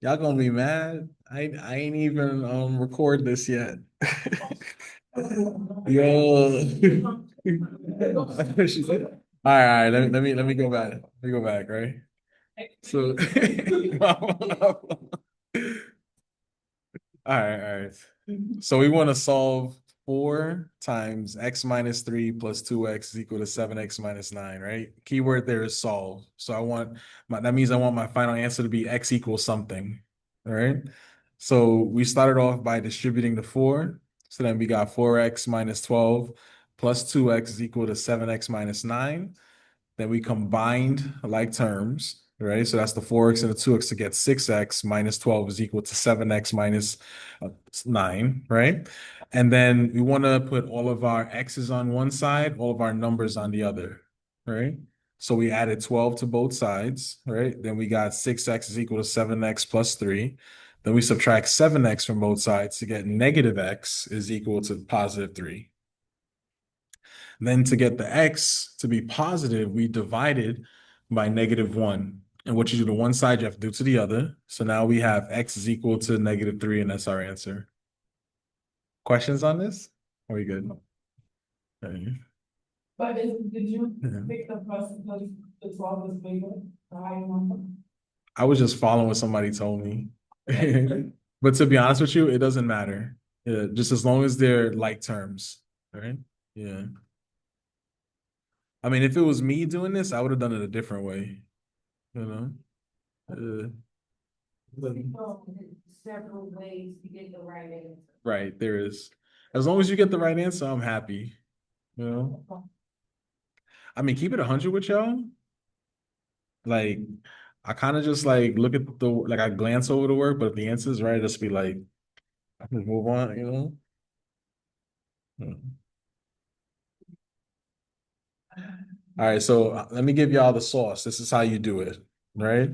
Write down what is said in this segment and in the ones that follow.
Y'all gonna be mad. I ain't even record this yet. Yo. All right, let me go back. Let me go back, right? So all right. So we want to solve 4 times x minus 3 plus 2x is equal to 7x minus 9, right? Keyword there is solve. So that means I want my final answer to be x equals something. All right. So we started off by distributing the 4. So then we got 4x minus 12 plus 2x is equal to 7x minus 9. Then we combined like terms, right? So that's the 4x and the 2x to get 6x minus 12 is equal to 7x minus 9, right? And then we want to put all of our x's on one side, all of our numbers on the other, right? So we added 12 to both sides, right? Then we got 6x is equal to 7x plus 3. Then we subtract 7x from both sides to get negative x is equal to positive 3. Then to get the x to be positive, we divided by negative 1. And what you do to one side, you have to do to the other. So now we have x is equal to negative 3, and that's our answer. Questions on this? Are we good? Okay. But did you Yeah. pick the person because the 12 is bigger, the higher number? I was just following what somebody told me. But to be honest with you, it doesn't matter. Yeah, just as long as they're like terms, right? Yeah. I mean, if it was me doing this, I would have done it a different way, you know? Uh, Several ways to get the right answer. Right, there is. As long as you get the right answer, I'm happy. You know, I mean, keep it 100 with y'all. Like, I kind of just like look at I glance over the work, but if the answer is right, just be like, I can move on. You know. Hmm. All right, so let me give y'all the sauce. This is how you do it, right?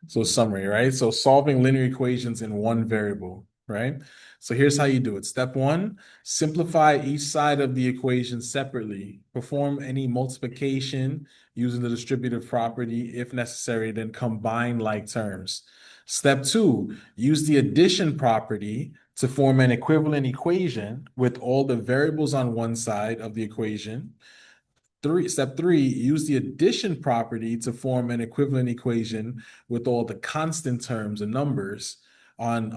So summary, right? So solving linear equations in one variable, right? So here's how you do it. Step 1, simplify each side of the equation separately. Perform any multiplication using the distributive property if necessary, then combine like terms. Step 2, use the addition property to form an equivalent equation with all the variables on one side of the equation. Step 3, use the addition property to form an equivalent equation with all the constant terms and numbers on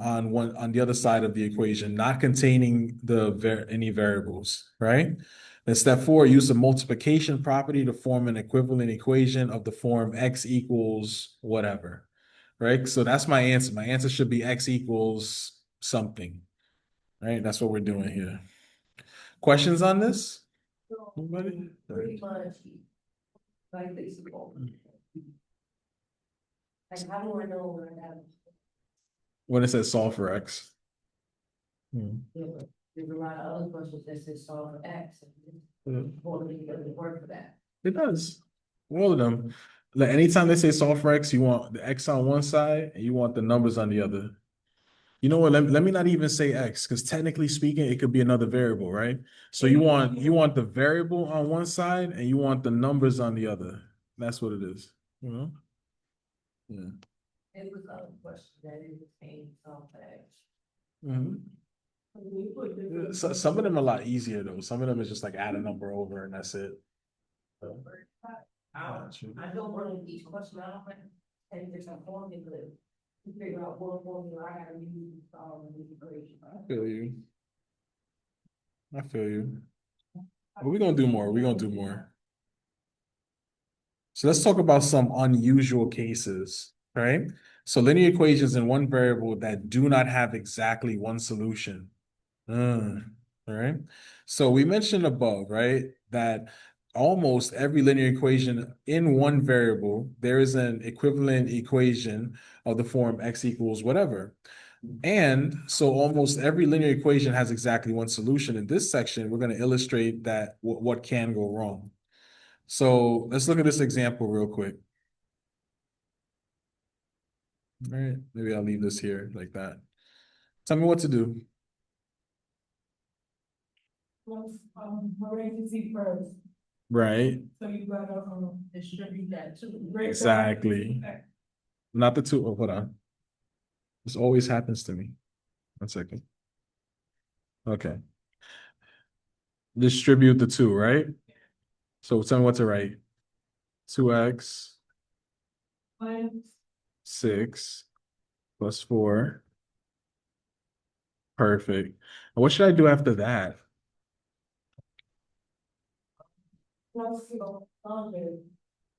the other side of the equation, not containing any variables, right? Then step 4, use the multiplication property to form an equivalent equation of the form x equals whatever, right? So that's my answer. My answer should be x equals something, right? That's what we're doing here. Questions on this? Anybody? Pretty much like this. Like, how do I know when I have? When it says solve for x. There's a lot of other questions that say solve for X. Yeah. It doesn't work for that. It does. All of them. Like anytime they say solve for x, you want the x on one side and you want the numbers on the other. You know what? Let me not even say x, because technically speaking, it could be another variable, right? So you want the variable on one side and you want the numbers on the other. That's what it is. You know? Yeah. It was a question that is the same solve for X. Mhm. So, some of them are a lot easier though. Some of them is just like add a number over and that's it. So, I don't want to each question out like 10 different formulas to figure out what formula I gotta use to solve the equation. I feel you. I feel you. But we're gonna do more. We're gonna do more. So let's talk about some unusual cases, right? So linear equations in one variable that do not have exactly one solution. All right. So we mentioned above, right, that almost every linear equation in one variable, there is an equivalent equation of the form x equals whatever. And so almost every linear equation has exactly one solution. In this section, we're going to illustrate that what can go wrong. So let's look at this example real quick. All right, maybe I'll leave this here like that. Tell me what to do. Parentheses first, Right, so you gotta distribute that too. exactly. Not the two. Oh, hold on. This always happens to me. 1 second. Okay. Distribute the two, right? So tell me what to write. 2x, 6 plus 4. Perfect. What should I do after that?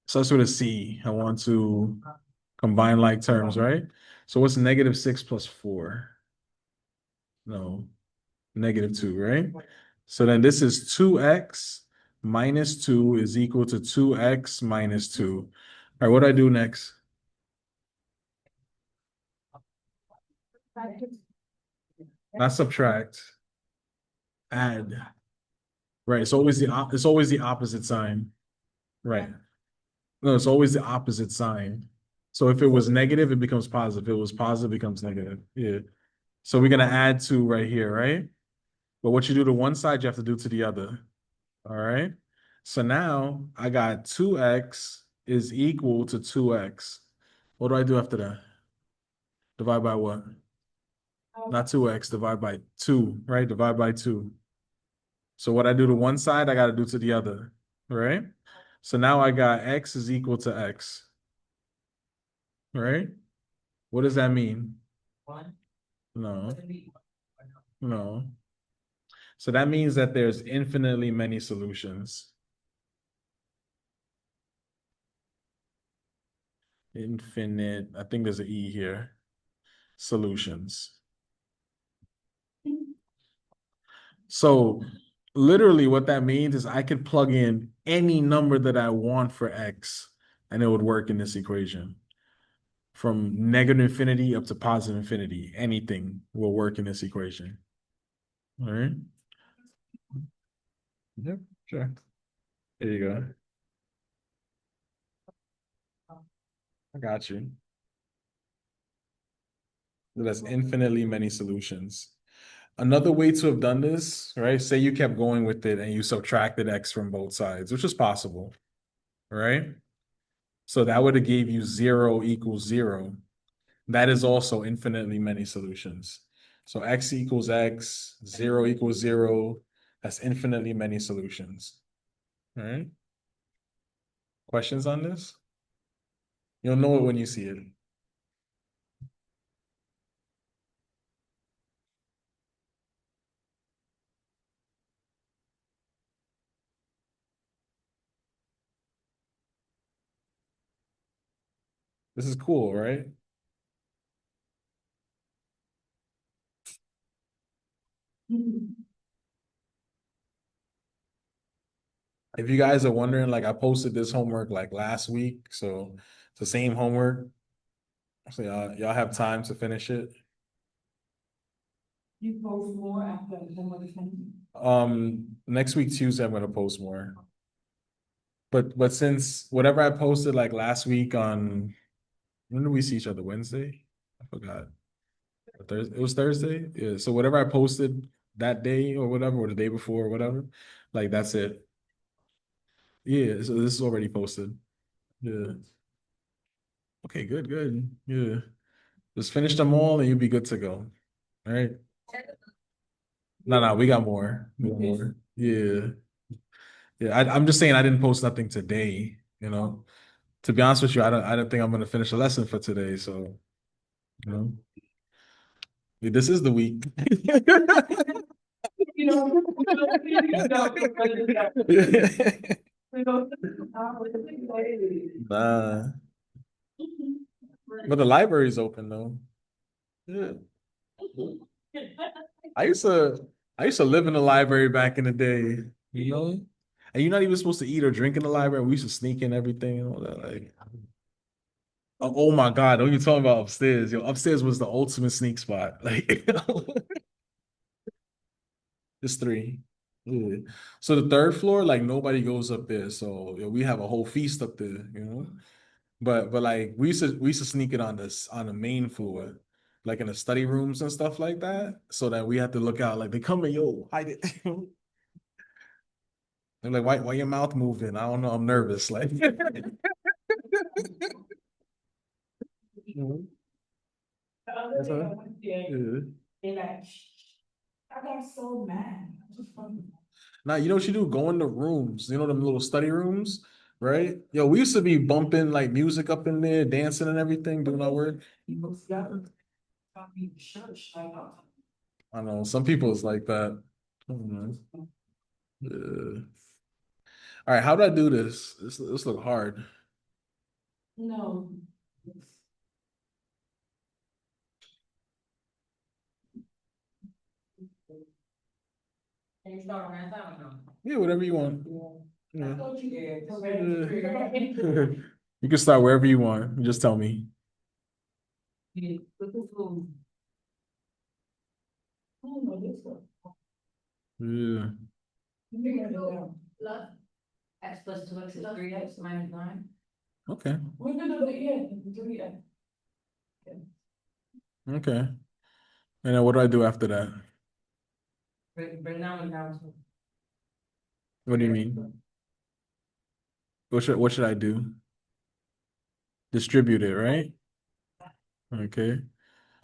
Starts with a C. I want to combine like terms, right? So what's -6 plus 4? No, -2, right? So then this is 2x minus 2 is equal to 2x minus 2. All right, what do I do next? Not subtract. Add. Right. It's always the opposite sign. Right. No, it's always the opposite sign. So if it was negative, it becomes positive. If it was positive, it becomes negative. Yeah. So we're gonna add 2 right here, right? But what you do to one side, you have to do to the other. All right. So now I got 2x is equal to 2x. What do I do after that? Divide by what? Not 2x, divide by 2, right? Divide by 2. So what I do to one side, I got to do to the other, right? So now I got x is equal to x, right? What does that mean? No, no. So that means that there's infinitely many solutions. Infinite, I think there's an E here. Solutions. So literally what that means is I could plug in any number that I want for x and it would work in this equation. From negative infinity up to positive infinity, anything will work in this equation. All right. Yep, sure. There you go. I got you. That's infinitely many solutions. Another way to have done this, right? Say you kept going with it and you subtracted x from both sides, which is possible, right? So that would have gave you 0 equals 0. That is also infinitely many solutions. So x equals x, 0 equals 0. That's infinitely many solutions. All right. Questions on this? You'll know it when you see it. This is cool, right? If you guys are wondering, like I posted this homework like last week, so it's the same homework. So y'all have time to finish it. You post more after the homework is finished? Next week Tuesday I'm gonna post more. But since whatever I posted like last week on when did we see each other? Wednesday? I forgot. Thursday. It was Thursday. Yeah. So whatever I posted that day or whatever, or the day before or whatever, like that's it. Yeah. So this is already posted. Yeah. Okay. Good. Good. Yeah. Just finish them all and you'll be good to go. All right. No, no, we got more. We got more. Yeah. Yeah. I'm just saying I didn't post nothing today. To be honest with you, I don't think I'm gonna finish a lesson for today. So, you know, yeah, this is the week. You know, Nah. But the library's open though. Yeah. I used to I used to live in the library back in the day, you know? And you're not even supposed to eat or drink in the library. We used to sneak in everything and all that. Like, oh my God, don't you talking about upstairs? Yo, upstairs was the ultimate sneak spot. Like, it's 3. Yeah. So the third floor, like nobody goes up there. So we have a whole feast up there. But like we used to sneak it on this on the main floor, like in the study rooms and stuff like that, so that we had to look out. Like they come in, yo, hide it. They're like, why your mouth moving? I don't know. I'm nervous. Like, That's all right. Yeah. And I got so mad. Now, you know what you do? Go in the rooms, you know, them little study rooms, right? Yo, we used to be bumping like music up in there, dancing and everything, doing our work. I know some people is like that. I don't know. Yeah. All right, how do I do this? This look hard. No. Can you start on that time or no? Yeah, whatever you want. I Yeah. thought you did. Yeah. You can start wherever you want. You just tell me. Yeah. Plus x plus two x is three x minus nine. Okay. We're gonna do it again, three x. Okay. And then what do I do after that? Bring that one down to. What do you mean? What should I do? Distribute it, right? Okay.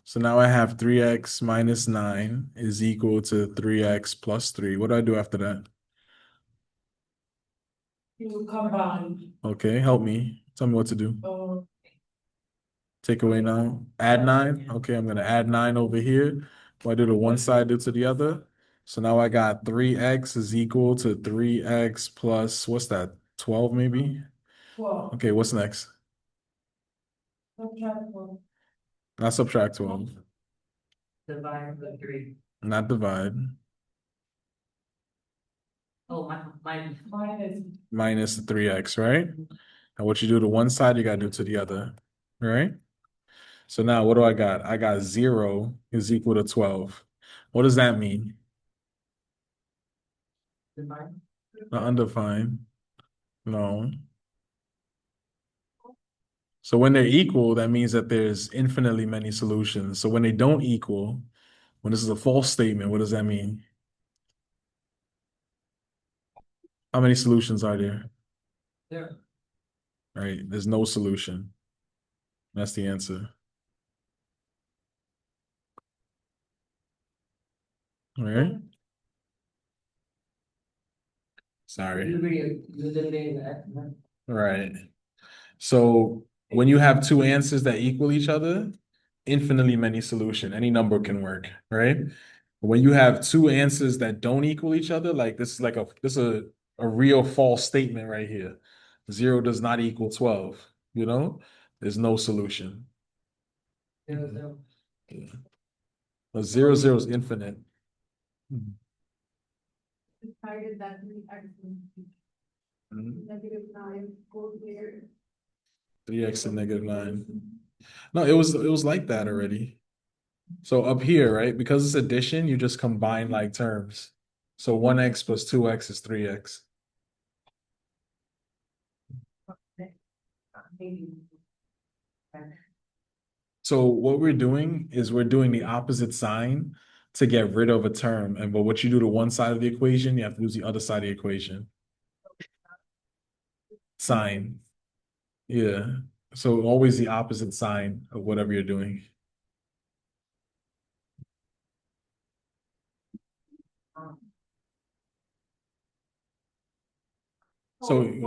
So now I have 3x minus 9 is equal to 3x plus 3. What do I do after that? You combine. Okay, help me. Tell me what to do. Uh, Take away 9. Add 9. Okay, I'm going to add 9 over here. What I do to one side, do to the other. So now I got 3x is equal to 3x plus, what's that, 12 maybe? 12. Okay, what's next? Subtract 12. Not subtract 12. Divide by three. Not divide. Oh, minus. Minus the 3x, right? And what you do to one side, you got to do to the other, right? So now what do I got? I got 0 is equal to 12. What does that mean? Divide. Not undefined. No. So when they're equal, that means that there's infinitely many solutions. So when they don't equal, when this is a false statement, what does that mean? How many solutions are there? There. Right? There's no solution. That's the answer. All right. Sorry. Right. So when you have two answers that equal each other, infinitely many solution, any number can work, right? When you have two answers that don't equal each other, like this is like a real false statement right here. 0 does not equal 12, you know? There's no solution. Yeah. But 0 is infinite. Decided that we actually. Mhm. -9 goes there. 3x and -9. No, it was like that already. So up here, right? Because it's addition, you just combine like terms. So 1x plus 2x is 3x. So what we're doing is we're doing the opposite sign to get rid of a term. And but what you do to one side of the equation, you have to use the other side of the equation. Sign. Yeah. So always the opposite sign of whatever you're doing. So okay.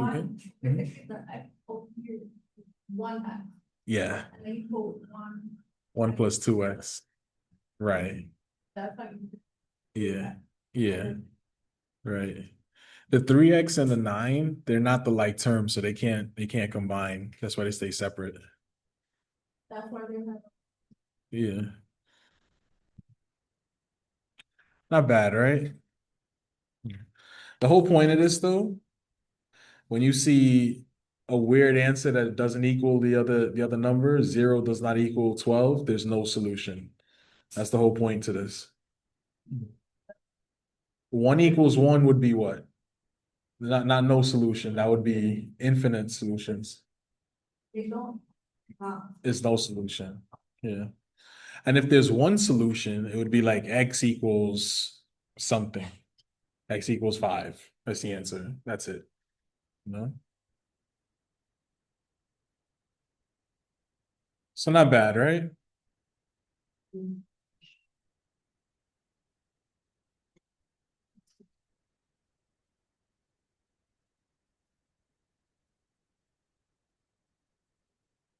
One x. Yeah. And then you put one. 1 plus 2x. Right. That's like. Yeah. Yeah. Right. The 3x and the 9, they're not the like terms, so they can't combine. That's why they stay separate. That's why they have. Yeah. Not bad, right? The whole point of this though, when you see a weird answer that doesn't equal the other number, 0 does not equal 12, there's no solution. That's the whole point to this. 1 equals 1 would be what? Not no solution. That would be infinite solutions. They don't. It's no solution. Yeah. And if there's one solution, it would be like x equals something. X equals 5. That's the answer. That's it. No. So not bad, right?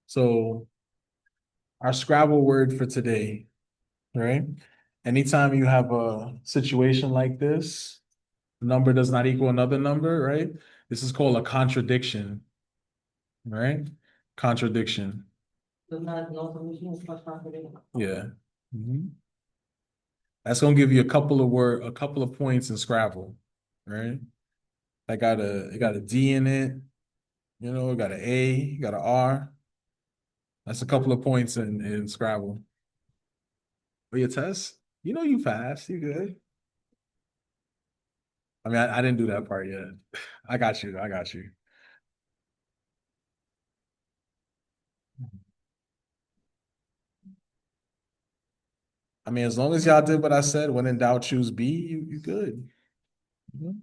So our Scrabble word for today, right? Anytime you have a situation like this, number does not equal another number, right? This is called a contradiction, right? Contradiction. No solution is much confident. Yeah. Mhm. That's gonna give you a couple of points in Scrabble, right? It got a D in it, it got an A, got an R. That's a couple of points in Scrabble. For your test, you fast, you good. I mean, I didn't do that part yet. I got you. I got you. I mean, as long as y'all did what I said, when in doubt, choose B. You good. Mhm.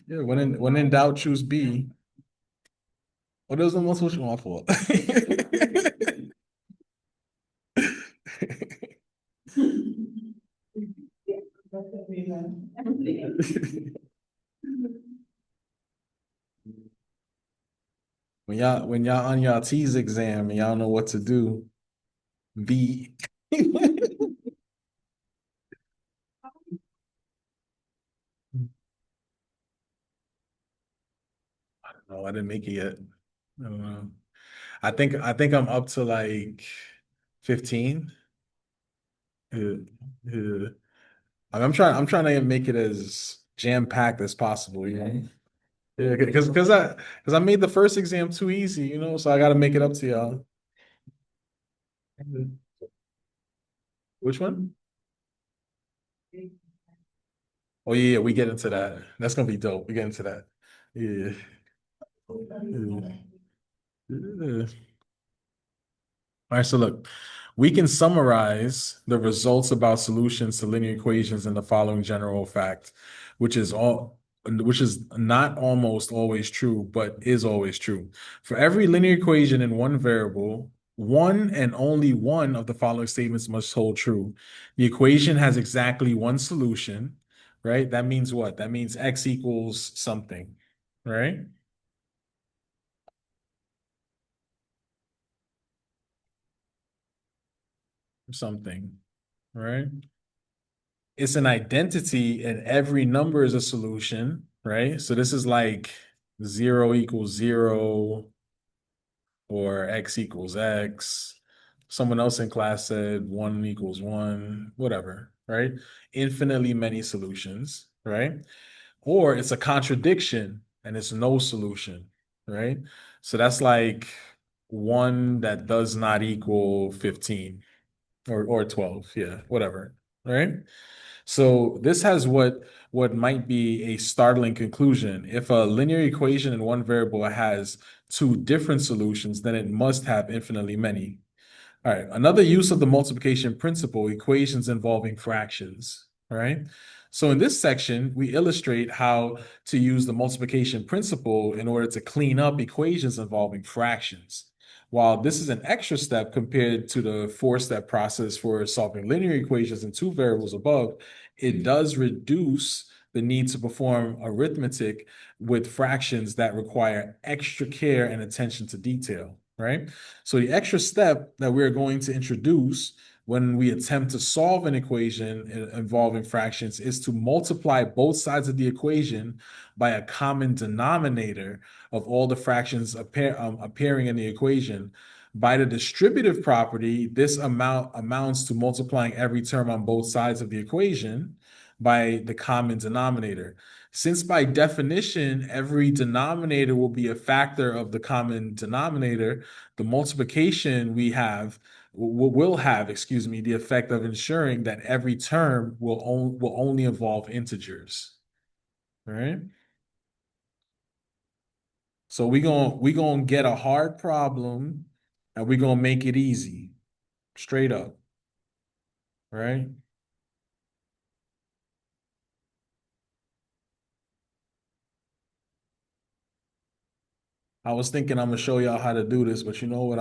Yeah. When in doubt, choose B. What is the most what you want for? When y'all on y'all T's exam and y'all know what to do, B. No, I didn't make it yet. I don't know. I think I'm up to like 15. Uh, uh, I'm trying to make it as jam-packed as possible, you know? Yeah, because I made the first exam too easy, so I gotta make it up to y'all. Which one? Oh yeah, we get into that. That's gonna be dope. We get into that. Yeah. Yeah. All right, so look, we can summarize the results about solutions to linear equations in the following general fact, which is not almost always true, but is always true. For every linear equation in one variable, one and only one of the following statements must hold true. The equation has exactly one solution, right? That means what? That means x equals something, right? Something, right? It's an identity and every number is a solution, right? So this is like 0 equals 0 or x equals x. Someone else in class said 1 equals 1, whatever, right? Infinitely many solutions, right? Or it's a contradiction and it's no solution, right? So that's like one that does not equal 15 or 12, yeah, whatever, right? So this has what might be a startling conclusion. If a linear equation in one variable has two different solutions, then it must have infinitely many. All right, another use of the multiplication principle, equations involving fractions. All right. So in this section, we illustrate how to use the multiplication principle in order to clean up equations involving fractions. While this is an extra step compared to the four-step process for solving linear equations in two variables above, it does reduce the need to perform arithmetic with fractions that require extra care and attention to detail, right? So the extra step that we're going to introduce when we attempt to solve an equation involving fractions is to multiply both sides of the equation by a common denominator of all the fractions appearing in the equation. By the distributive property, this amounts to multiplying every term on both sides of the equation by the common denominator. Since by definition, every denominator will be a factor of the common denominator, the multiplication will have, excuse me, the effect of ensuring that every term will only involve integers. All right. So we gonna get a hard problem and we're gonna make it easy, straight up. Right. I was thinking I'm gonna show y'all how to do this, but you know what?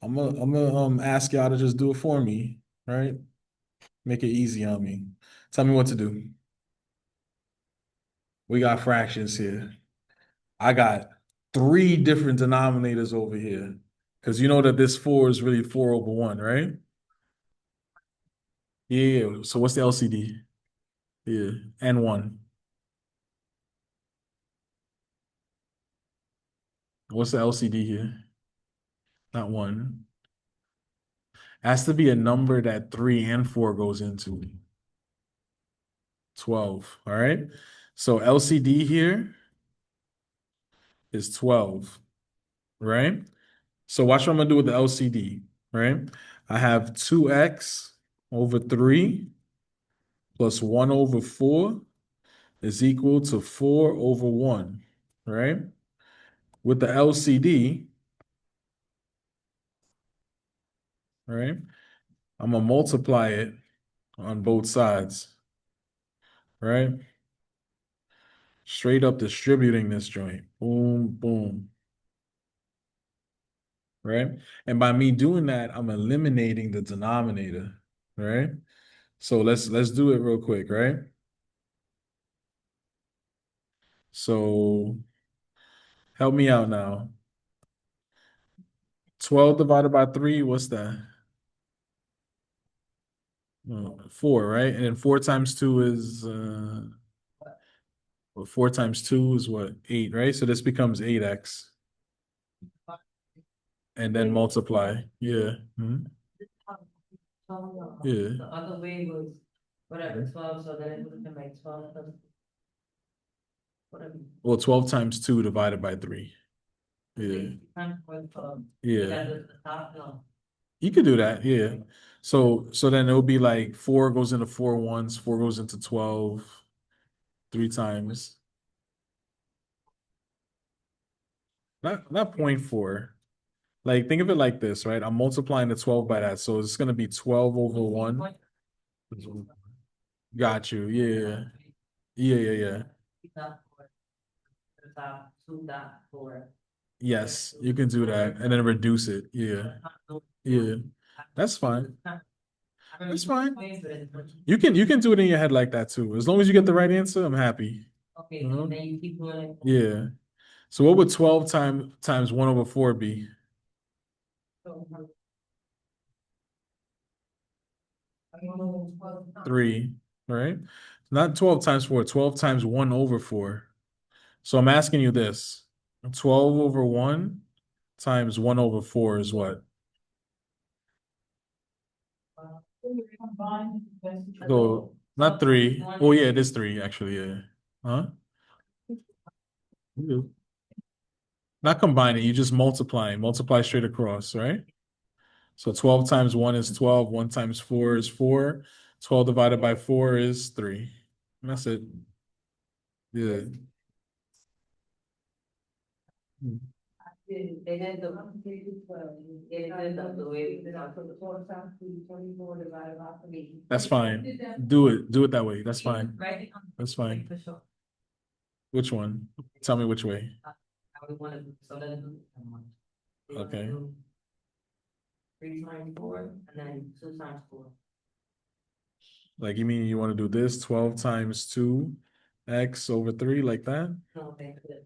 I'm gonna ask y'all to just do it for me, right? Make it easy on me. Tell me what to do. We got fractions here. I got three different denominators over here. Because you know that this four is really four over one, right? Yeah. So what's the LCD? Yeah. And one. What's the LCD here? Not one. Has to be a number that three and four goes into. 12. All right. So LCD here is 12, right? So watch what I'm gonna do with the LCD, right? I have 2x over 3 plus 1 over 4 is equal to 4 over 1, right? With the LCD, right? I'm gonna multiply it on both sides, right? Straight up distributing this joint. Boom, boom, right? And by me doing that, I'm eliminating the denominator, right? So let's do it real quick, right? So help me out now. 12 divided by 3, what's that? 4, right? And then 4 times 2 is well, 4 times 2 is what? 8, right? So this becomes 8x. And then multiply. Yeah. Mhm. Yeah. The other way was whatever, 12, so then it would have been like 12 plus whatever. Well, 12 times 2 divided by 3. Yeah. Yeah. The top, no. You could do that, yeah. So then it'll be like 4 goes into 4 once, 4 goes into 12 3 times. Not point 0.4. Like think of it like this, right? I'm multiplying the 12 by that. So it's gonna be 12 over 1. Got you. Yeah. Yeah, yeah, yeah. Yes, you can do that and then reduce it. Yeah. Yeah. That's fine. That's fine. You can do it in your head like that too. As long as you get the right answer, I'm happy. Okay, and then you keep doing it. Yeah. So what would 12 times 1 over 4 be? 3, right? Not 12 times 4, 12 times 1 over 4. So I'm asking you this. 12 over 1 times 1 over 4 is what? So not 3. Oh yeah, it is 3 actually, yeah. Huh? Yeah. Not combining, you just multiply straight across, right? So 12 times 1 is 12, 1 times 4 is 4, 12 divided by 4 is 3. And that's it. Yeah. They did the way. That's fine. Do it that way. That's fine. Right? That's fine. For sure. Which one? Tell me which way. I would want to, so then. Okay. 3 times 4, and then 2 times 4. Like you mean you want to do this 12 times 2x over 3 like that? No, they could.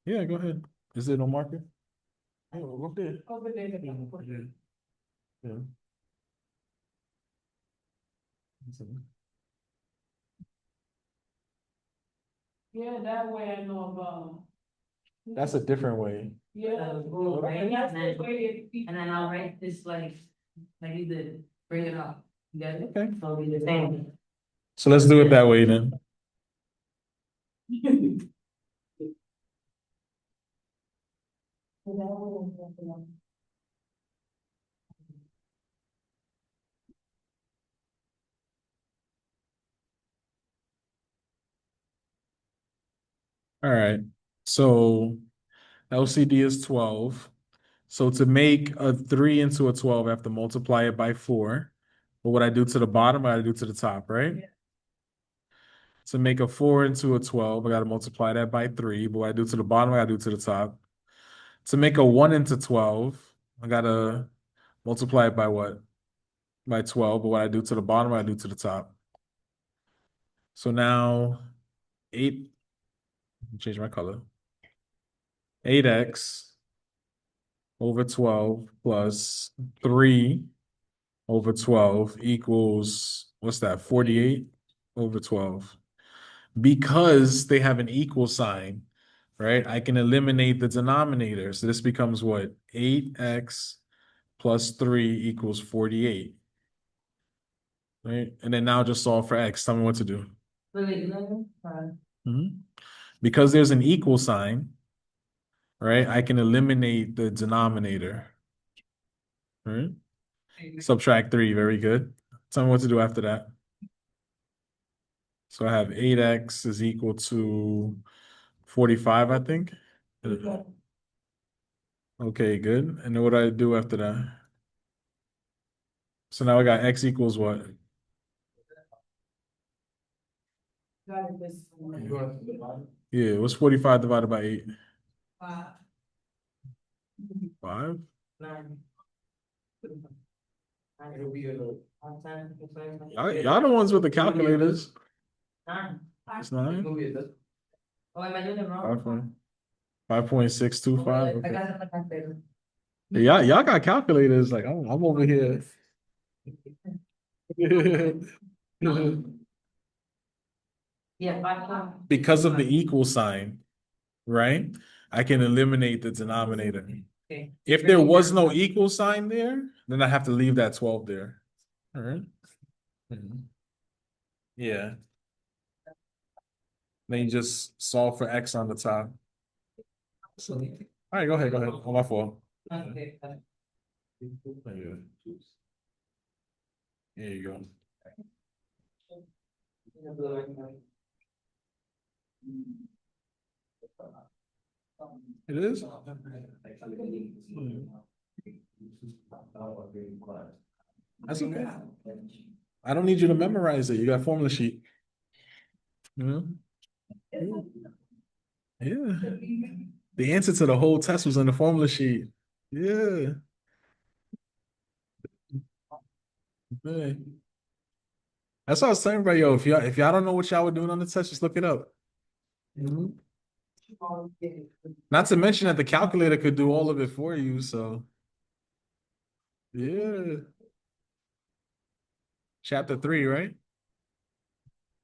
Yeah, go ahead. Is there no marker? Oh, up there. Over there. Yeah. Yeah. Yeah, that way I know about. That's a different way. Yeah. And then I'll write this like you did, bring it up. You got it? Okay. I'll be the same. So let's do it that way then. All right. So LCD is 12. So to make a 3 into a 12, I have to multiply it by 4. What would I do to the bottom? I gotta do to the top, right? Yeah. To make a 4 into a 12, I gotta multiply that by 3. But what I do to the bottom, I gotta do to the top. To make a 1 into 12, I gotta multiply it by what? By 12, but what I do to the bottom, I do to the top. So now 8, change my color. 8x over 12 plus 3 over 12 equals, what's that, 48 over 12. Because they have an equal sign, right? I can eliminate the denominator. So this becomes what? 8x plus 3 equals 48. Right? And then now just solve for x. Tell me what to do. Mhm. Because there's an equal sign, right? I can eliminate the denominator. Right? Subtract 3. Very good. Tell me what to do after that. So I have 8x is equal to 45, I think. Okay, good. And then what do I do after that? So now I got x equals what? Yeah, what's 45 divided by 8? 5? Y'all the ones with the calculators. It's 9? 5.625. Okay. Y'all got calculators. Like I'm over here. Because of the equal sign, right? I can eliminate the denominator. If there was no equal sign there, then I have to leave that 12 there. All right. Mhm. Yeah. Then you just solve for x on the top. So, all right, go ahead, go ahead. On my fault. There you go. It is? That's okay. I don't need you to memorize it. You got formula sheet. You know? Yeah. The answer to the whole test was in the formula sheet. Yeah. Man. That's what I was saying, bro. Yo, if y'all don't know what y'all were doing on the test, just look it up. Mhm. Not to mention that the calculator could do all of it for you. So yeah. Chapter 3, right?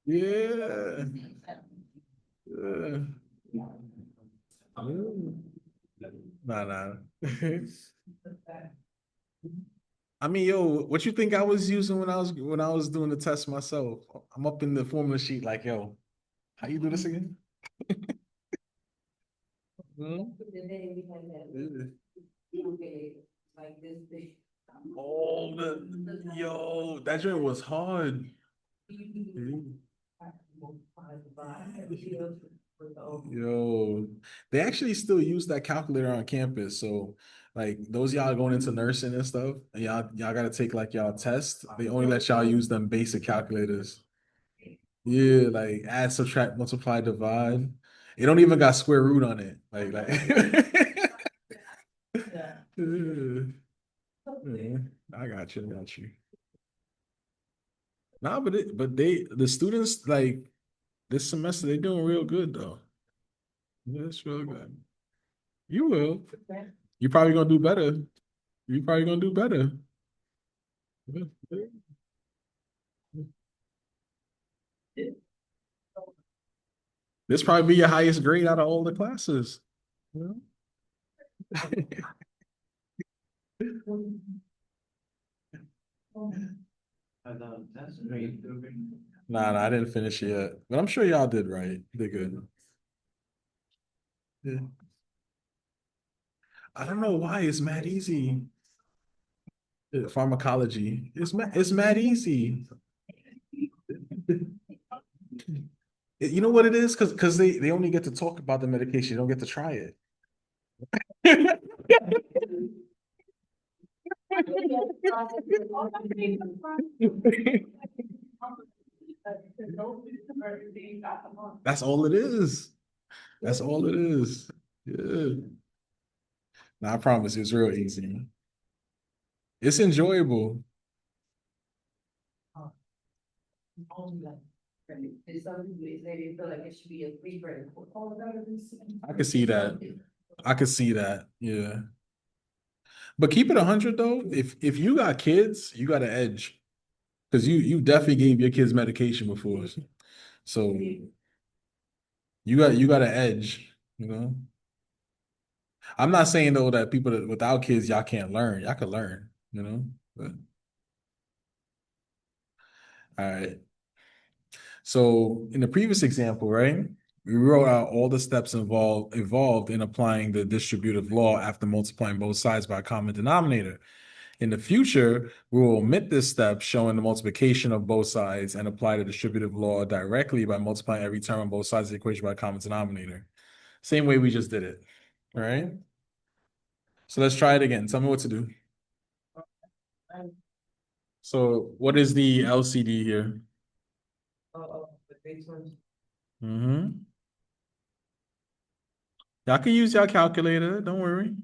Yeah. Yeah. Nah, nah. I mean, yo, what you think I was using when I was doing the test myself? I'm up in the formula sheet, like, yo, how you do this again? Hmm? Oh, yo, that joint was hard. Yo, they actually still use that calculator on campus. So, like, those y'all going into nursing and stuff, and y'all gotta take like y'all test. They only let y'all use them basic calculators. Yeah, like add, subtract, multiply, divide. It don't even got square root on it. Yeah. Yeah, I got you. I got you. Nah, the students like this semester they doing real good though. Yeah, it's real good. You will. You probably gonna do better. You probably gonna do better. This probably be your highest grade out of all the classes. You Nah, nah, I didn't finish it yet, but I'm sure y'all did right. Did good. Yeah. I don't know why it's mad easy. Pharmacology. It's mad easy. You know what it is? Because they only get to talk about the medication, they don't get to try it. That's all it is. That's all it is. Yeah. Nah, I promise it's real easy. It's enjoyable. And some people, they feel like it should be a free break. I could see that. I could see that. Yeah. But keep it 100 though. If you got kids, you got an edge. Because you definitely gave your kids medication before. So you got an edge, you know. I'm not saying though that people that without kids, y'all can't learn. Y'all can learn, you know. But all right. So in the previous example, right, we wrote out all the steps involved in applying the distributive law after multiplying both sides by a common denominator. In the future, we will omit this step showing the multiplication of both sides and apply the distributive law directly by multiplying every term on both sides of the equation by a common denominator. Same way we just did it. All right. So let's try it again. Tell me what to do. So what is the LCD here? Mm-hmm. Y'all can use your calculator. Don't worry.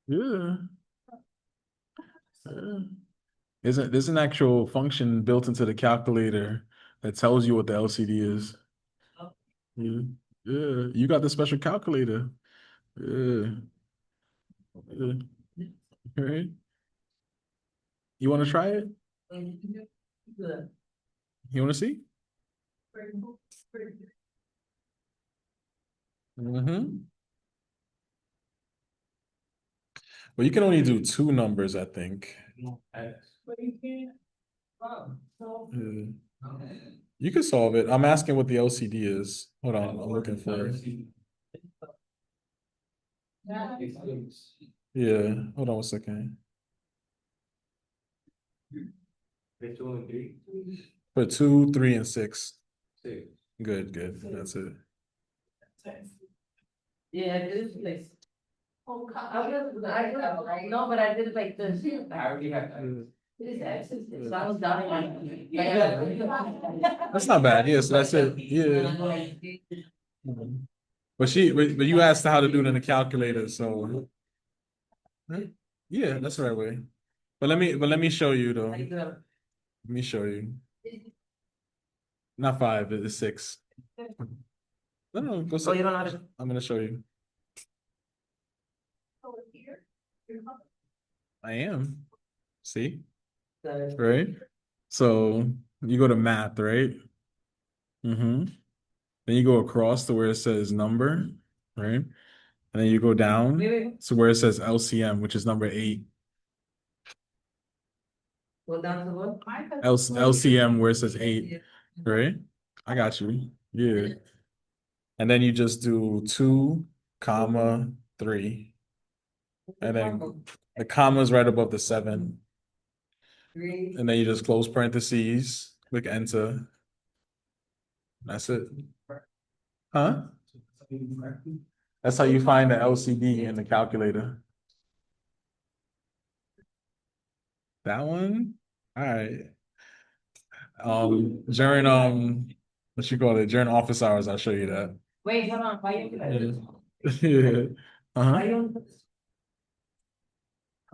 Yeah. Yeah. There's an actual function built into the calculator that tells you what the LCD is. Yeah. Yeah. You got the special calculator. Yeah. Yeah. All right. You want to try it? You want to see? Mm-hmm. Well, you can only do two numbers, I think. Yeah. You can solve it. I'm asking what the LCD is. Hold on, I'm looking for it. Yeah, hold on 1 second. For 2, 3, and 6. Good, good. That's it. Yeah, it is like. No, but I did like this. I already have. So I was dying. That's not bad. Yeah, so that's it. Yeah. But you asked how to do it in the calculator, so yeah, that's the right way. But let me show you though. Let me show you. Not 5, it's 6. No, no, go Oh, you don't know how to. I'm gonna show you. I am. See? Right? So you go to math, right? Mm-hmm. Then you go across to where it says number, right? And then you go down to where it says LCM, which is number 8. Go down to what? LCM where it says 8, right? I got you. Yeah. And then you just do 2, comma, 3. And then the comma is right above the 7. And then you just close parentheses, click enter. That's it. Huh? That's how you find the LCD in the calculator. That one? All right. During what you call it? During office hours, I'll show you that. Wait, hold on. Why you do that? Yeah. Uh-huh. Why you?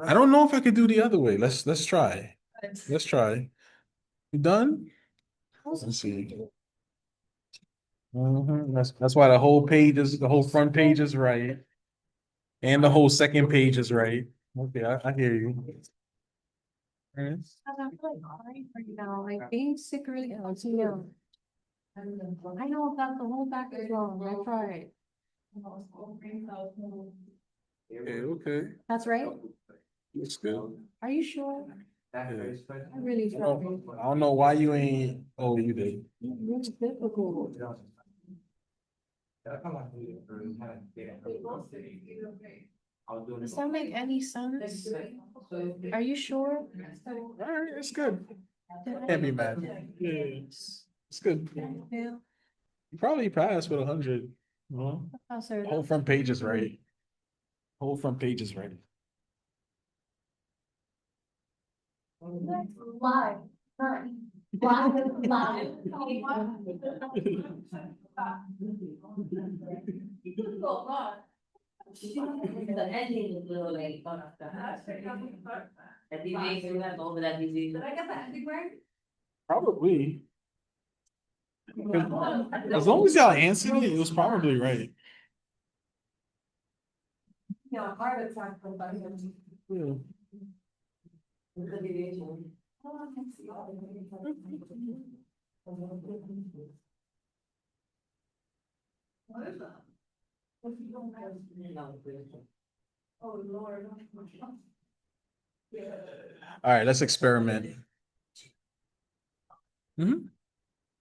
I don't know if I could do the other way. Let's try. Let's try. You done? Let's see. That's why the whole front page is right, and the whole second page is right. Okay, I hear you. All right. I'm like crying right now, like being sick really ill, you know. I know that the whole back is wrong, I tried. Okay, okay. That's right? Looks good. Are you sure? Yeah. I really I tried. don't know why you ain't. Oh, you did. It's difficult. Does that make any sense? Are you sure? All right, it's good. Can't be mad. Yeah, it's good. Yeah. You probably passed with 100. Well, whole front page is right. Whole front page is right. Why? Why? The ending is a little late, but that deviation, we have over that deviation. Did I get the ending right? Probably. As long as y'all answered it, it was probably right. Yeah, heart attack from that. Yeah. The deviation. What is that? Oh, Lord. All right, let's experiment.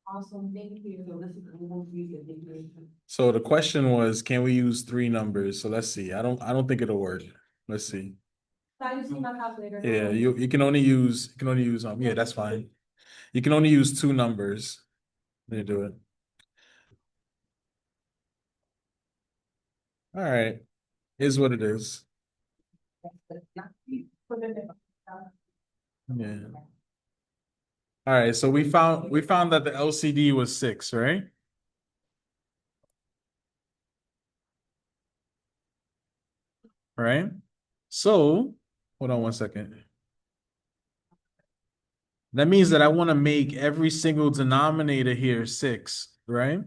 Awesome, thank you. So this is the one we use it. So the question was, can we use three numbers? So let's see. I don't think it'll work. Let's see. I just need my calculator. Yeah, you can only use yeah, that's fine. You can only use two numbers. Let me do it. All right. Is what it is. Yeah. All right, so we found that the LCD was 6, right? Right? So, hold on one second. That means that I want to make every single denominator here 6, right?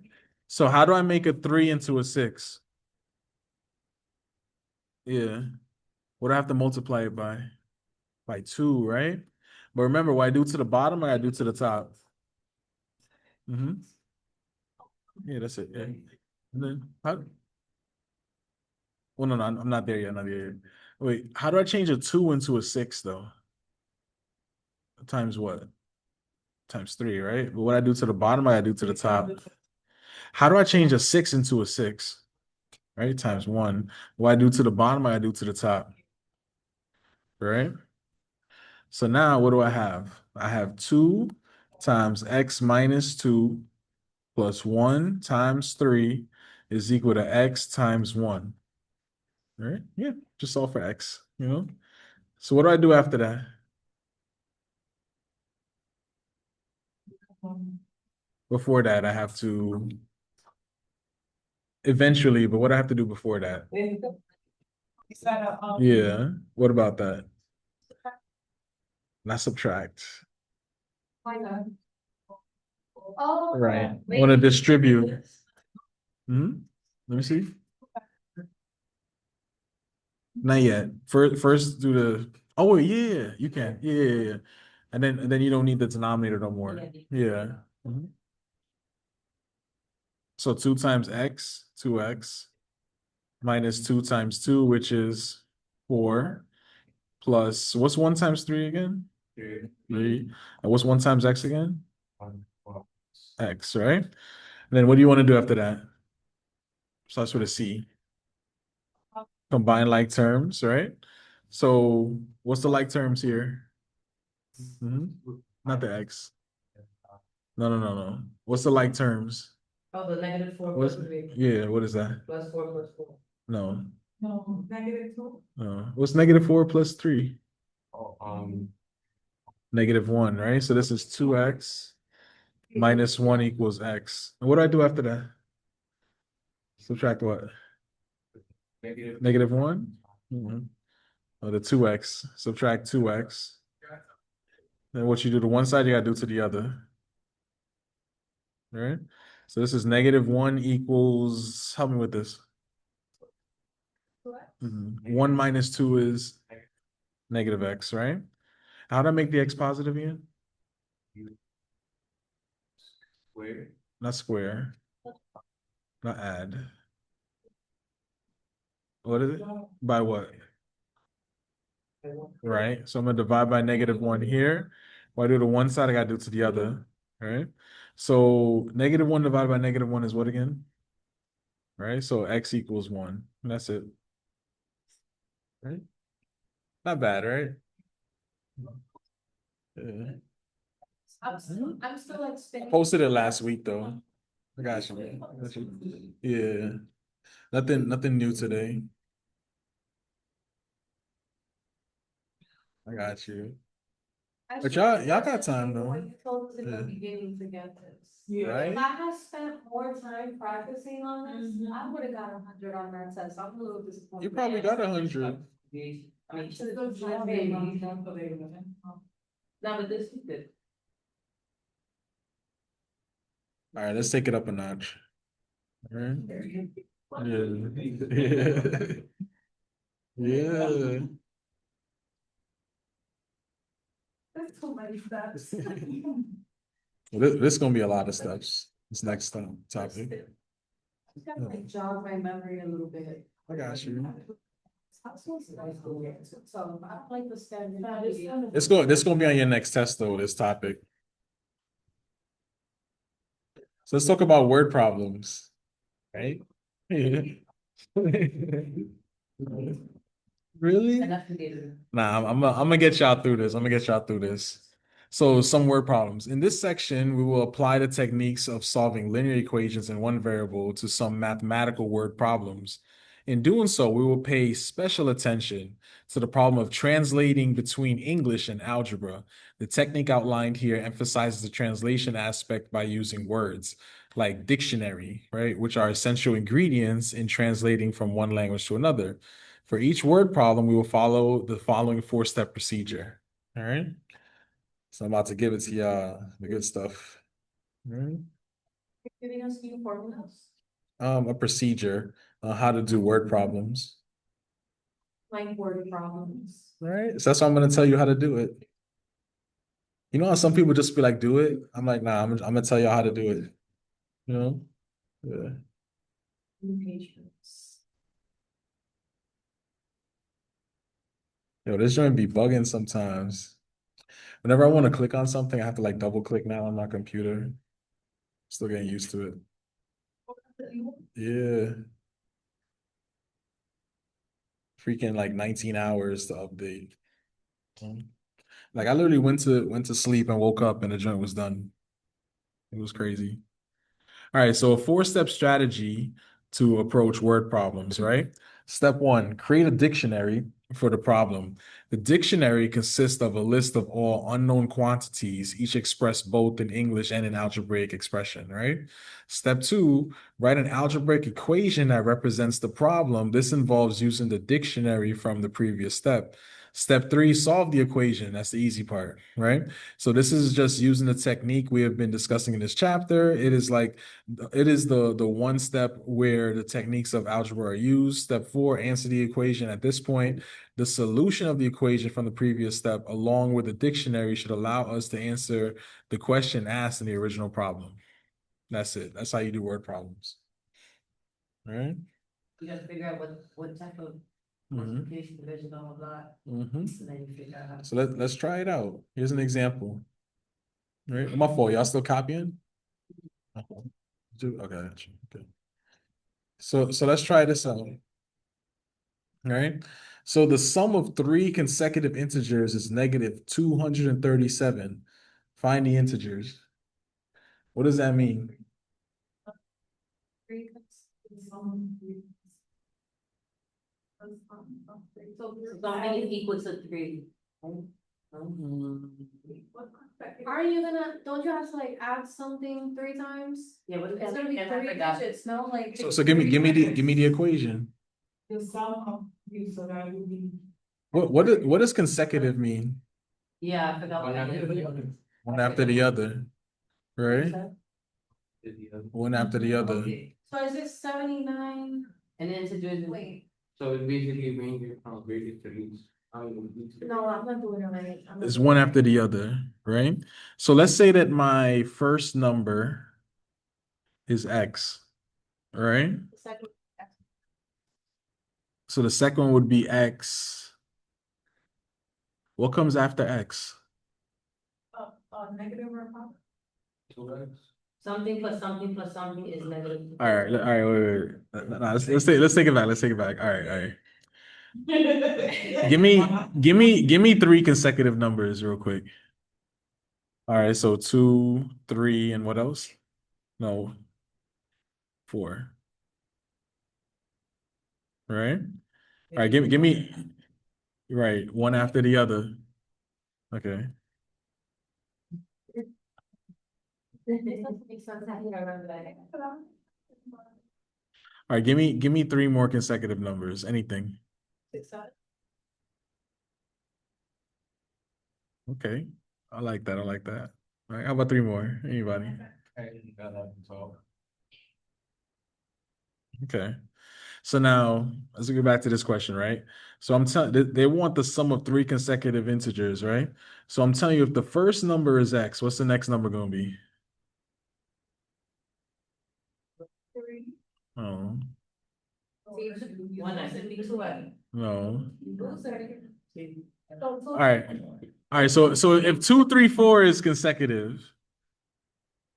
So how do I make a 3 into a 6? Yeah. What do I have to multiply it by? By 2, right? But remember, what I do to the bottom, I do to the top. Yeah, that's it. Yeah. And then how? Well, no, I'm not there yet. I'm not there yet. Wait, how do I change a 2 into a 6 though? Times what? Times 3, right? But what I do to the bottom, I do to the top. How do I change a 6 into a 6? Right? Times 1. What I do to the bottom, I do to the top. Right? So now what do I have? I have 2 times x minus 2 plus 1 times 3 is equal to x times 1. Right? Yeah, just solve for x, you know? So what do I do after that? Before that, I have to eventually, but what do I have to do before that? Yeah. What about that? Not subtract. Oh. Right. I want to distribute. Let me see. Not yet. First do the. Oh yeah, you can. Yeah. And then you don't need the denominator no more. Yeah. So 2 times x, 2x, minus 2 times 2, which is 4, plus what's 1 times 3 again? 3. And what's 1 times x again? X, right? And then what do you want to do after that? Starts with a C. Combine like terms, right? So what's the like terms here? Not the X. No. What's the like terms? Oh, the negative 4 What's, plus 3 yeah, what is that? plus 4 plus 4. No. No, negative 2. What's negative 4 plus 3? Negative 1, right? So this is 2x minus 1 equals x. And what do I do after that? Subtract what? Negative 1? Oh, the 2x. Subtract 2x. Then what you do to one side, you gotta do to the other. All right? So this is negative 1 equals, help me with this. 1 minus 2 is negative x, right? How do I make the x positive again? Square. Not square. Not add. What is it? By what? Right. So I'm gonna divide by negative 1 here. What I do to one side, I gotta do to the other. Right. So negative 1 divided by negative 1 is what again? Right. So x equals 1. And that's it. Right. Not bad, right? Yeah. I'm still like spinning. Posted it last week though. I got you. Got you. Yeah. Nothing new today. I got you. But y'all got time though. You told us in the Yeah. beginning to get this. Right? If I had spent more time practicing on this, I would have got 100 on that test. I'm a little disappointed. You probably got 100. I mean, should have it's not been maybe. wrong. No, but this is good. All right, let's take it up a notch. All right. Yeah. Yeah. That's too many steps. Well, this is gonna be a lot of steps. This next topic. It's gotta like jog my memory a little bit. I got you. I'm supposed to like go there, so I don't like the standard. This gonna be on your next test though, this topic. So let's talk about word problems. Right? Really? Enough to get it. Nah, I'm gonna get y'all through this. I'm gonna get y'all through this. So some word problems. In this section, we will apply the techniques of solving linear equations in one variable to some mathematical word problems. In doing so, we will pay special attention to the problem of translating between English and algebra. The technique outlined here emphasizes the translation aspect by using words like dictionary, right, which are essential ingredients in translating from one language to another. For each word problem, we will follow the following four-step procedure. All right. So I'm about to give it to y'all, the good stuff. All right. Giving us new formulas, A procedure on how to do word problems. like word problems. All right. So that's why I'm gonna tell you how to do it. You know how some people just be like, do it? I'm like, nah, I'm gonna tell y'all how to do it. You know? Yeah. Patience. Yo, this joint be bugging sometimes. Whenever I want to click on something, I have to like double click now on my computer. Still getting used to it. Yeah. Freaking like 19 hours to update. Like I literally went to sleep and woke up and the joint was done. It was crazy. All right, so a four-step strategy to approach word problems, right? Step one, create a dictionary for the problem. The dictionary consists of a list of all unknown quantities, each expressed both in English and in algebraic expression, right? Step two, write an algebraic equation that represents the problem. This involves using the dictionary from the previous step. Step three, solve the equation. That's the easy part, right? So this is just using the technique we have been discussing in this chapter. It is the one step where the techniques of algebra are used. Step four, answer the equation. At this point, the solution of the equation from the previous step, along with the dictionary, should allow us to answer the question asked in the original problem. That's it. That's how you do word problems. All right. You gotta figure out what type of Mhm. multiplication, division, blah, blah, blah. Mhm. And then you figure out how. So let's try it out. Here's an example. All right. My fault. Y'all still copying? Okay. Okay. So let's try this out. All right. So the sum of three consecutive integers is negative 237. Find the integers. What does that mean? Something is equal to three. Are you gonna, don't you have to like add something 3 times? Yeah, what is It's gonna be that? 3 digits, no, like. So give me the equation. The sum of three, so that would be. What does consecutive mean? Yeah, I forgot what that is. One after the other, right? One after the other. Okay. So is it 79? And then to do. Wait, So it basically ranges from very three. no, I'm not doing it right. I'm not It's doing one it after the other, right? So let's say that my first number is x, all right? the second. So the second one would be x. What comes after x? Negative or positive? Something plus something is negative. All right, wait. No, let's take it back. Let's take it back. All right. Give me three consecutive numbers real quick. All right, so 2, 3, and what else? No, 4. All right. All right, give me right one after the other. Okay. Makes sense. I think I remember that. All right, give me three more consecutive numbers. Anything. Okay. I like that. I like that. All right, how about three more? Anybody? Okay. So now let's get back to this question, right? So I'm telling they want the sum of three consecutive integers, right? So I'm telling you, if the first number is x, what's the next number going to be? Oh, 192. no. All All right. All right. So if 2, 3, 4 is consecutive,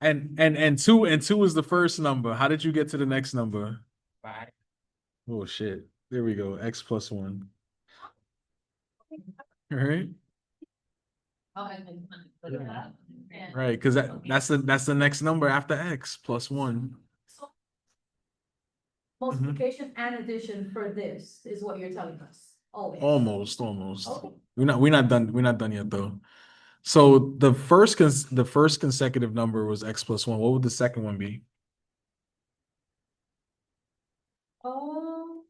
and two is the first number, how did you get to the next number? Oh shit. There we go. X plus 1. All right. Right, because that's the next number after x plus 1. Multiplication and addition for this is what you're telling us. Almost. Okay. We're not done yet though. So the first consecutive number was x plus 1. What would the second one be? Oh.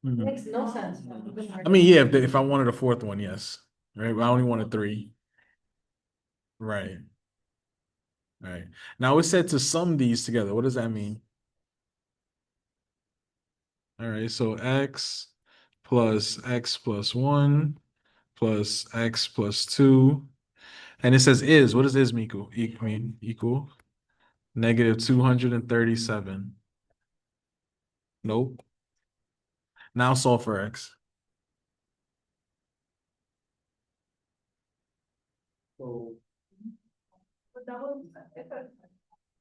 Mhm. Makes no sense. I mean, yeah, if I wanted a fourth one, yes. Right, but I only wanted 3. Right. Right. Now it said to sum these together. What does that mean? All right, so x plus 1 plus x plus 2. And it says is. What does is mean? Equal negative 237. Nope. Now solve for x. So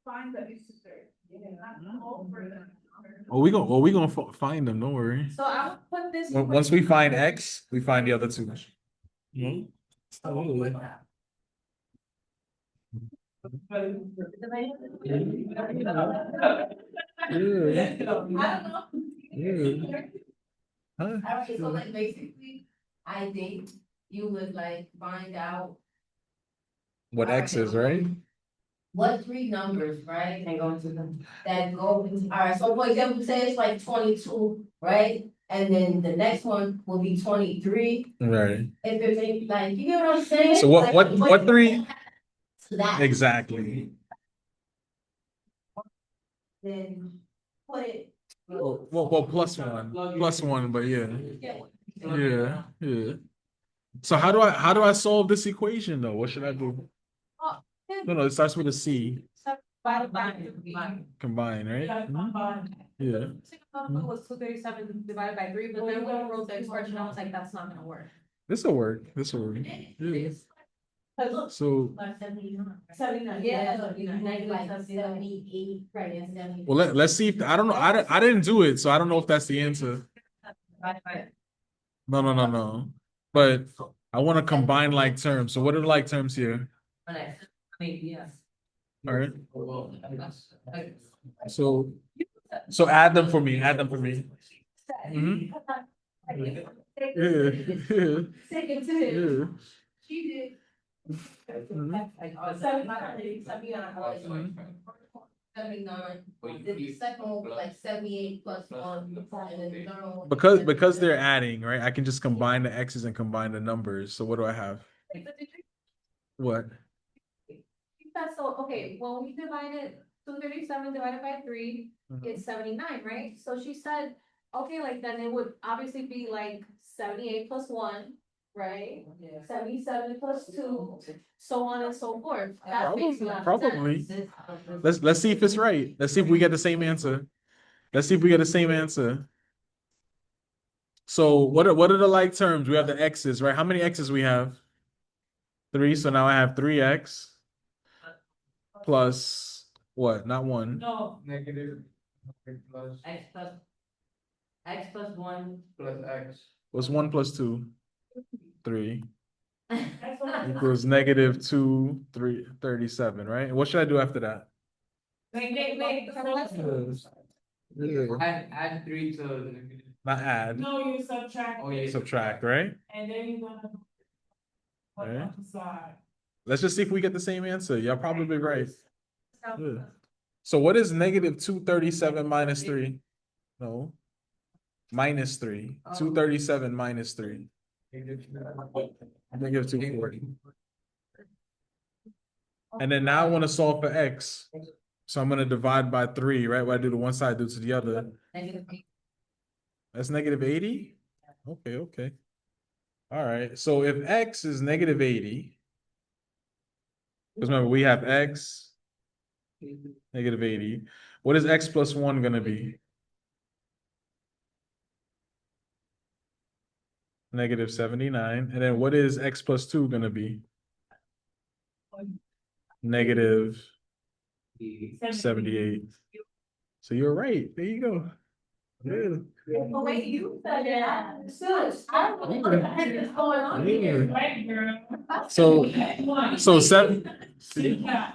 Find the We gonna find them. Don't worry. So I would put this. Once we find x, we find the other two. Hmm? Oh. Yeah. Yeah. Huh? Alright, so like basically, I think you would like find out What x is, right? what three numbers, right? And go into them. That go into, alright, so for example, say it's like 22, right? And then the next one will be 23. Right. If there's any, like, you get what I'm saying? So what three? So that. Exactly. Then put it. Well, plus 1. Plus 1, but yeah. Yeah. So how do I solve this equation though? What should I do? No, it starts with a C. Combine, right? Mhm. Yeah. Was 237 divided by 3, but then when I wrote the expression, I was like, that's not gonna work. This'll work. Yeah. So 79, yeah, 79, like 78, right, and 70. well let's see if I don't know. I didn't do it, so I don't know if that's the answer. No. But I want to combine like terms. So what are the like terms here? Yes. All right. So add them for me. Mhm. Yeah. Second to him. Yeah. She did. Mhm. 79. The second one was like 78 plus 1. And then the third one. Because they're adding, right? I can just combine the x's and combine the numbers. So what do I have? What? So, okay, when we divided 237 divided by 3, it's 79, right? So she said, okay, like then it would obviously be like 78 plus 1, right? 77 plus 2, so on and so forth. That makes a lot of Probably. sense. Let's see if it's right. Let's see if we get the same answer. So what are the like terms? We have the x's, right? How many x's we have? 3. So now I have 3x plus what? Not 1. No. negative plus X plus 1. plus x. What's 1 plus 2? 3 equals negative 37, right? What should I do after that? Wait. Add 3 to negative. Not add. No, you subtract. Oh, yeah. Subtract, right? And then you're gonna. Put Right. on the side. Let's just see if we get the same answer. Y'all probably right. Yeah. So what is negative 237 minus 3? No. Minus 3. 237 minus 3. Negative 240. And then now I want to solve for x. So I'm going to divide by 3, right? What I do to one side, I do to the other. That's negative 80? Okay, okay. All right. So if x is negative 80, because remember, we have x, negative 80. What is x plus 1 going to be? Negative 79. And then what is x plus 2 going to be? Negative 78. So you're right. There you go. Yeah. The way you said it, sis, I don't know what the heck is going on here. So seven. Yeah.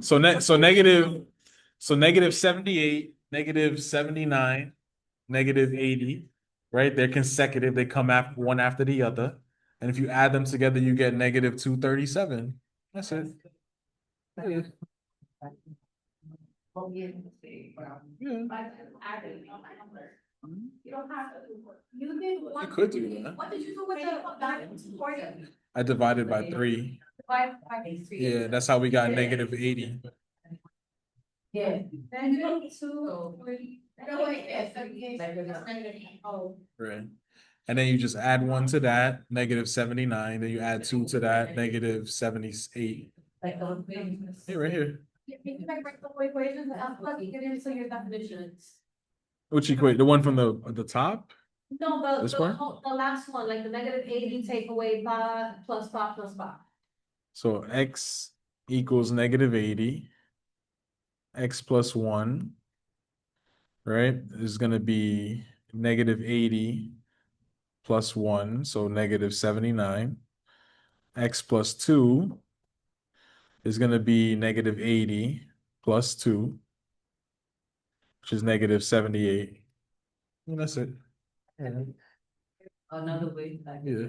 So negative 78, negative 79, negative 80, right? They're consecutive. They come after one after the other. And if you add them together, you get negative 237. That's it. Yeah. Yeah. You don't have to. You did one. You could do that. What did you do with the 40? I divided by 3. By 3. Yeah, that's how we got negative 80. Yeah. Then you don't two, 3. No, wait, yes, oh. Right. And then you just add 1 to that, negative 79. Then you add 2 to that, negative 78. Hey, right here. You can like break the whole equation, and plug it into your definitions. Which equate? The one from the top? No, This one? the last one, like the negative 80 take away by plus 5 plus 5. So x equals negative 80. X plus 1, right, is going to be negative 80 plus 1, so negative 79. X plus 2 is going to be negative 80 plus 2, which is negative 78. And that's it. Another way. Yeah.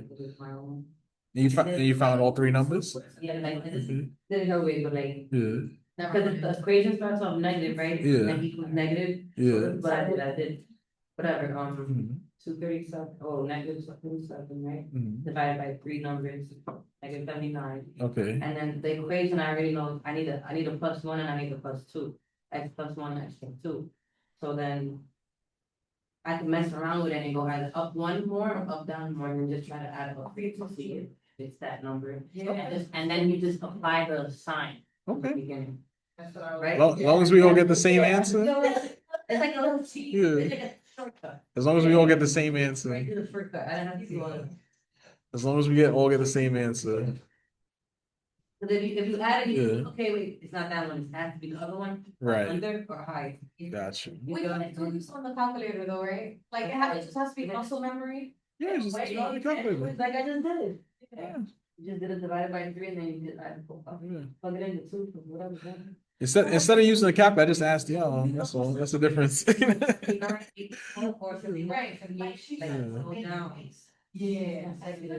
You found all 3 numbers? Yeah, like this, Mhm. there's no way, but like, Yeah. because the equation starts off negative, right? Yeah. Like equals negative. Yeah. But I did, whatever, Mhm. 237, negative 37, right? Mhm. Divided by 3 numbers, negative 79. Okay. And then the equation, I already know, I need a plus 1 and I need a plus 2. X plus 1, X plus 2. So then I can mess around with it and go either up 1 more or up down more and just try to add up 3 to see if it's that number. And then you just apply the sign. At the Okay. beginning. Right? Long as we all get the same answer. It's like a little T, Yeah. it's like a shortcut. As long as we all get the same answer. Right, it's a shortcut, I don't have to do all of it. As long as we all get the same answer. So then if you add it, Yeah. okay, wait, it's not that one, it has to be the other one. Right. Under or high. Gotcha. We can do this on the calculator though, right? Like it just has to be muscle memory. Yeah, just Wait, try to calculate it. like I just did it. Yeah. You just did it divided by 3 and then you did add Yeah. plug it into 2, whatever. Instead of using the cap, I just asked y'all. That's all. That's the difference. Right, and like she said, Yeah. go down. Yeah. I think I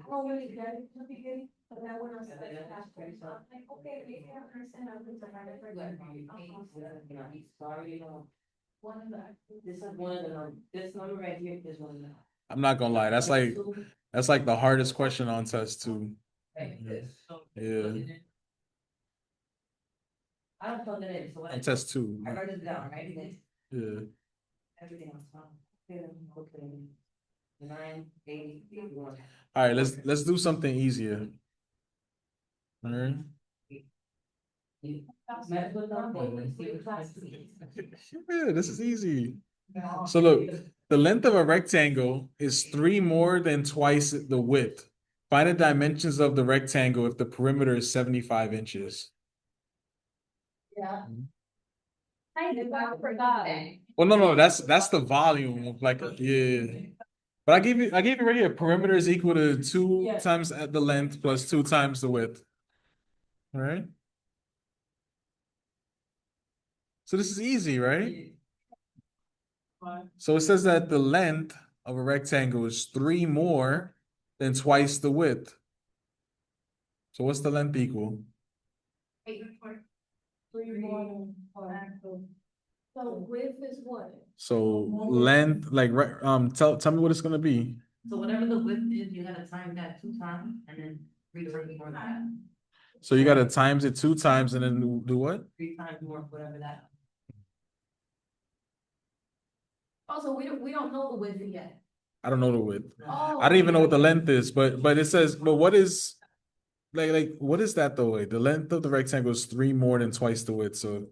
don't really get it in the beginning, but then when I said it, I'm like, okay, maybe I understand. I'm going to write it for one of the. This is one of the, this number right here is one of the. I'm not gonna lie. That's like the hardest question on test 2. Right, this. Yeah. I don't plug it in, so what On test 2. I write it down, right? And then Yeah. everything else, okay. 9, 8, 1. All right. Let's do something easier. All right. Yeah, this is easy. So look, the length of a rectangle is 3 more than twice the width. Find the dimensions of the rectangle if the perimeter is 75 inches. Yeah. I forgot. Well, no, that's the volume of like yeah. But I gave you right here. Perimeter is equal to 2 times the length plus 2 times the width. All right. So this is easy, right? So it says that the length of a rectangle is 3 more than twice the width. So what's the length equal? So width is what? So length, like, tell me what it's gonna be. So whatever the width is, you gotta time that 2 times and then 3 times more than that. So you gotta times it 2 times and then do what? 3 times more, whatever that. Also, we don't know the width yet. I don't know the width. Oh. I don't even know what the length is, but it says, but what is like what is that though? The length of the rectangle is 3 more than twice the width. So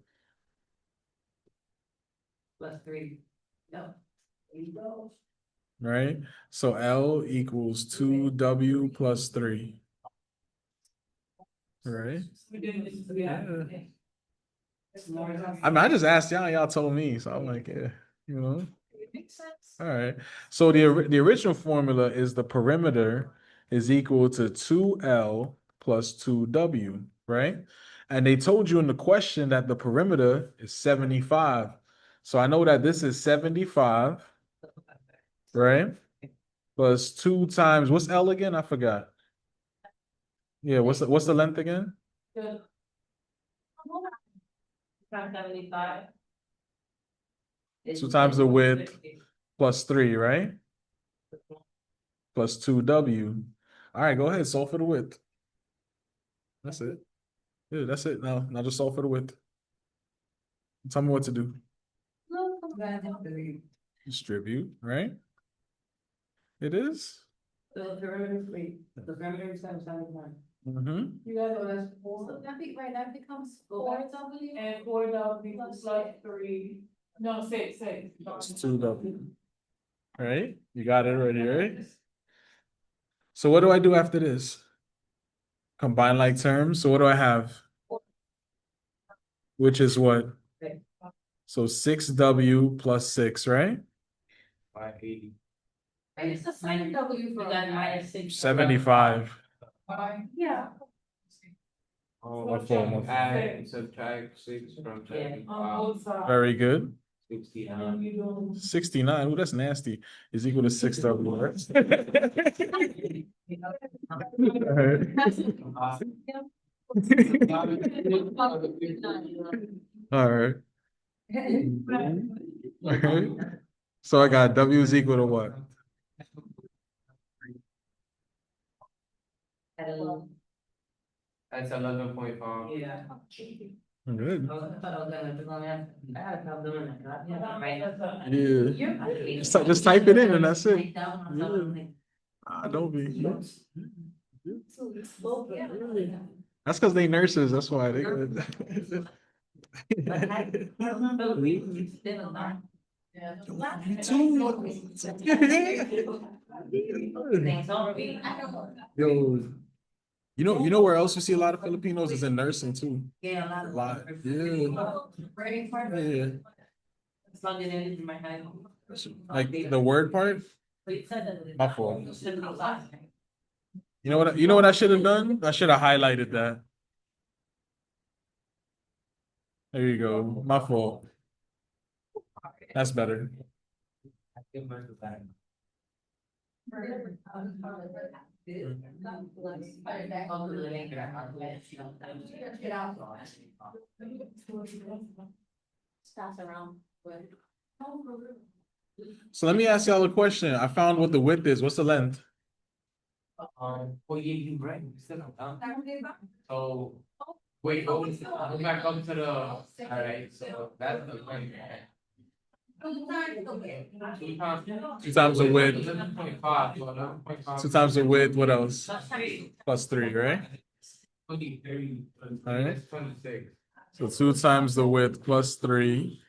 Plus 3. Yep. There you go. right? So L equals 2W plus 3. Right? Yeah. I mean, I just asked y'all told me, so I'm like, yeah, you know. It makes sense. All right. So the original formula is the perimeter is equal to 2L plus 2W, right? And they told you in the question that the perimeter is 75. So I know that this is 75, right? Plus 2 times, what's L again? I forgot. Yeah, what's the length again? Times 75. 2 times the width plus 3, right? Plus 2W. All right, go ahead, solve for the width. That's it. Yeah, that's it. Now just solve for the width. Tell me what to do. Distribute, right? It is. The perimeter is 3. The perimeter is 771. Mm-hmm. You got it, that's four. So that becomes 4W. And 4W plus 3. No, six. It's 2W. Right? You got it already, right? So what do I do after this? Combine like terms. So what do I have? Which is what? So 6W plus 6, right? 580. It's the same W You from. got minus 6. 75. Yeah. Oh, My fault. add, subtract 6 from Yeah. 75. Very good. 69. 69. Oh, that's nasty. Is equal to 6W, right? All right. All right. So I got W is equal to what? That's 11.5. Yeah. Good. I thought I was gonna do that. I had a problem doing that. Yeah. Yeah. Just type it in and that's it. Yeah. Don't be. That's because they nurses. That's why they good. Me too. Yo, you know where else you see a lot of Filipinos is in nursing too. Yeah, A lot. Yeah. Yeah. Plug it in my head. Like the word part. My fault. You know what I should have done? I should have highlighted that. There you go. My fault. That's better. Pass around. So let me ask y'all a question. I found what the width is. What's the length? Well, you right, still not done. So, wait, go back up to the, alright, so that's the point. 2 times. 2 times the width. 11.5, so 11.5. 2 times the width. What else? Plus 3, right? 20, 30, Alright. that's 26. So 2 times the width plus 3.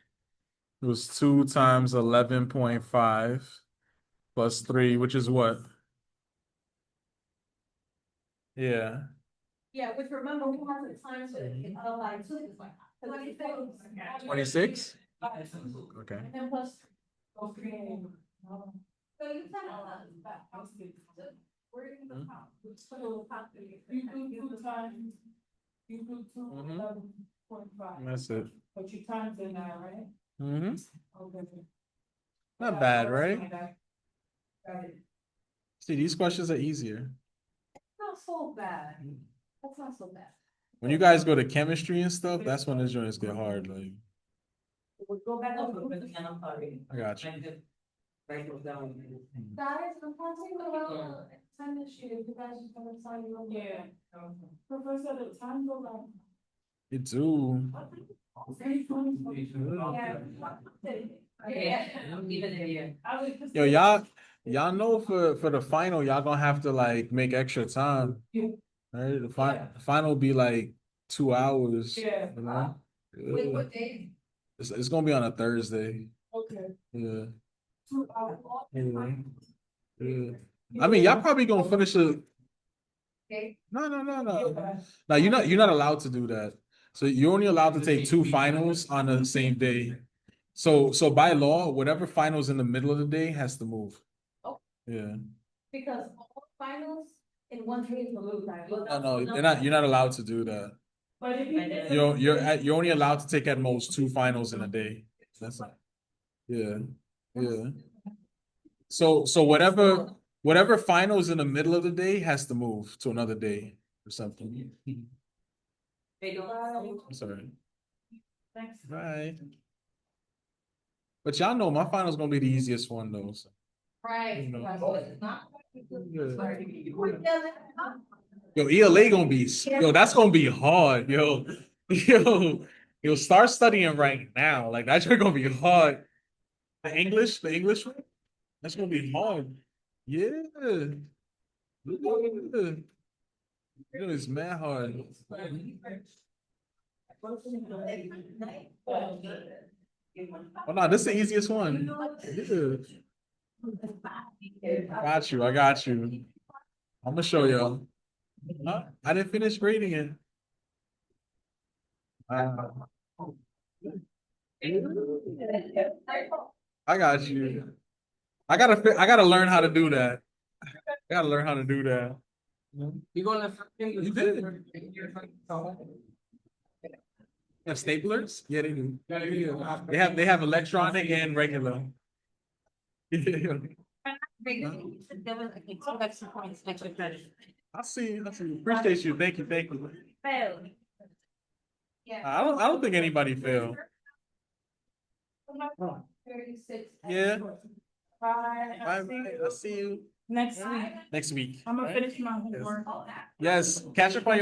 It was 2 times 11.5 plus 3, which is what? Yeah. Yeah, which remember, we have the time to, like, 26. 26? Okay. And then plus. Oh, So you we're in the top. So top three. You do 2 times. You do 2, Mhm. 11.5. That's it. But you times it now, right? Mm-hmm. Okay. Not bad, right? See, these questions are easier. Not so bad. That's not so bad. When you guys go to chemistry and stuff, that's when the joints get hard, like, We'll go back up again, I'm sorry. I got you. I just write those down. Guys, I'm passing around time issue, if you guys just want to sign your. Yeah. Professor, the time go by. You do. Yeah. Even if you. Yo, y'all know for the final, y'all gonna have to like make extra time. Right? The final be like 2 hours. Yeah. You know? Wait, Yeah. what day? It's gonna be on a Thursday. Okay. Yeah. 2 hours. Yeah. Yeah. I mean, y'all probably gonna finish it. Okay. No. No, you're not allowed to do that. So you're only allowed to take 2 finals on the same day. So by law, whatever finals in the middle of the day has to move. Oh. Yeah. Because all finals in one day is a little time. No, you're not allowed to do that. But if You're only allowed to take at most 2 finals in a day. That's it. Yeah. Yeah. So whatever finals in the middle of the day has to move to another day or something. They don't. Sorry. Thanks. Right. But y'all know my final's gonna be the easiest one though. So. Right. You know. That's not- Yo, ELA gonna be that's gonna be hard, yo. Yo, start studying right now. Like that's gonna be hard. The English one? That's gonna be hard. Yeah. Yeah. It's mad hard. Oh no, this is the easiest one. Yeah. I got you. I'm gonna show y'all. Huh? I didn't finish grading it. I got you. I gotta learn how to do that. I gotta learn how to do that. You gonna? You did. Have staplers? Yeah, they do. They have electronic and regular. Yeah. Extra points, extra credit. I see. Appreciate you. Thank you. Yeah. I don't think anybody failed. 36. Yeah. Bye. Bye. I'll see you Next week, next week. I'm gonna Right? finish my homework. Yes. Catch up on your